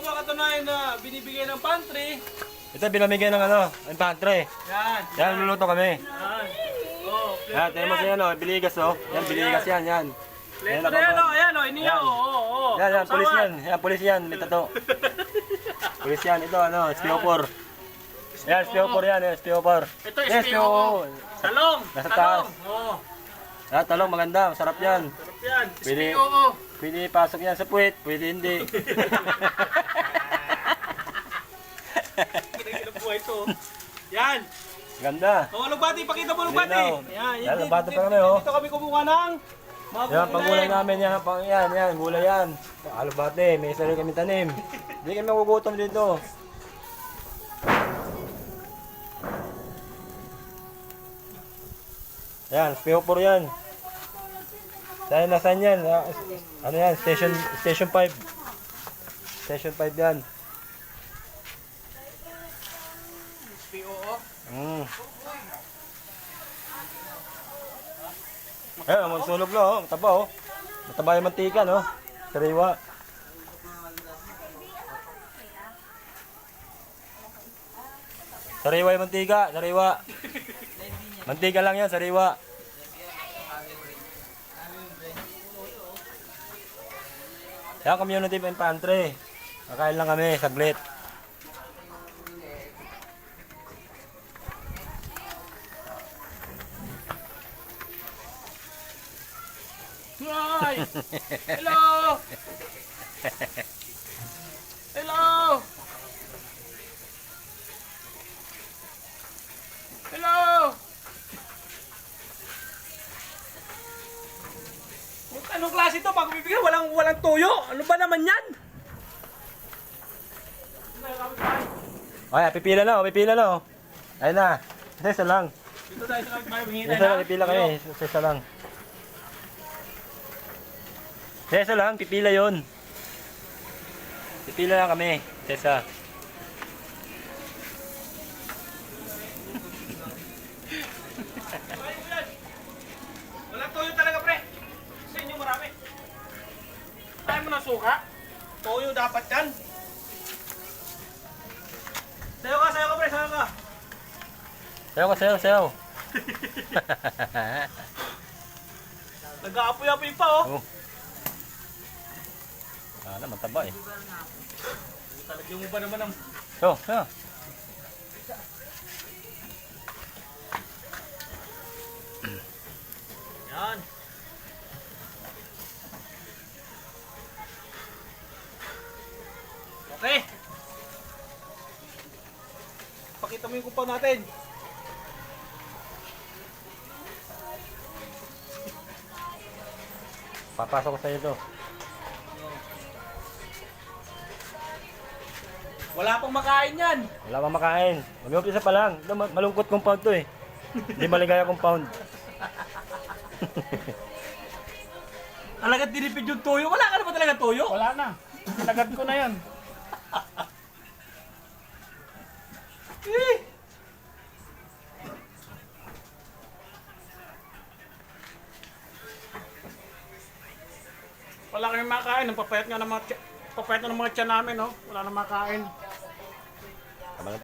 mapakatunayan na binibigay ng pantry. Ito, binamigay ng ano, ang pantry. Yan. Yan, luluto kami. Yan. Oh, Yan, tayo mo yan, biligas, oh. Yan, biligas yan, yan. Pleto na yan, oh. Ayan, oh. Iniyaw, oh. Yan, yan, pulis yan. Yan, pulis yan, may tato. Pulis yan, ito, ano, SPO4. Yan, SPO4 yan, SPO4. Ito, SPO. Talong. Nasa taas. Oh. Yan, talong, maganda, masarap yan. Sarap yan. Pwede, SPO. pwede pasok yan sa puwet, pwede hindi. Buhay ito. Yan. Ganda. Oh, lugbati, pakita mo lugbati. Yan, yan, lugbati pa kami, oh. Dito kami kumuha ng mga Yan, panggulay namin yan, yan, gulay yan. Alubate, may sarili kami tanim. Hindi kami magugutom dito. Yan, SPO4 yan. Nasaan yan? Ano yan? Station 5. Station 5 yan. SPO. Ayan, magsunog lang, oh. Mataba, oh. Mataba yung mantika, no? Sariwa. Sariwa yung mantika, sariwa. Mantika lang yan, sariwa. Yan, community and pantry. Kakain lang kami, saglit. Hi! Hello! Hello! Hello! Anong klase ito? Pag bibigyan, walang tuyo. Ano ba naman yan? Ay, pipila na, oh. Ayun na. Isa lang. Dito tayo sa kapitbahay. Isa lang, pipila kami. Isa lang. Isa lang, pipila yun. Pipila lang kami. Isa. Walang tuyo talaga, pre. Sa inyo marami. Tayo mo ng suka. Tuyo dapat yan. Sayo ka, pre. Sayo ka. Sayaw. Nag-aapoy-apoy pa, oh. Oh. Mataba eh. Talagyan mo ba naman ang... So. Yan. Okay. Pakita mo yung kumpaw natin. Papasok ko sa iyo to. Wala pang makain yan. Wala pang makain. Mag-umpisa pa lang. Malungkot compound to eh. Hindi maligaya compound. Talagang tinipid yung tuyo. Wala ka na ba talaga tuyo? Wala na. Nagad ko na yan. Eh. Wala kami makain. Ang papayat nga ng mga papayat na ng mga tiyan namin, no? Wala na makain.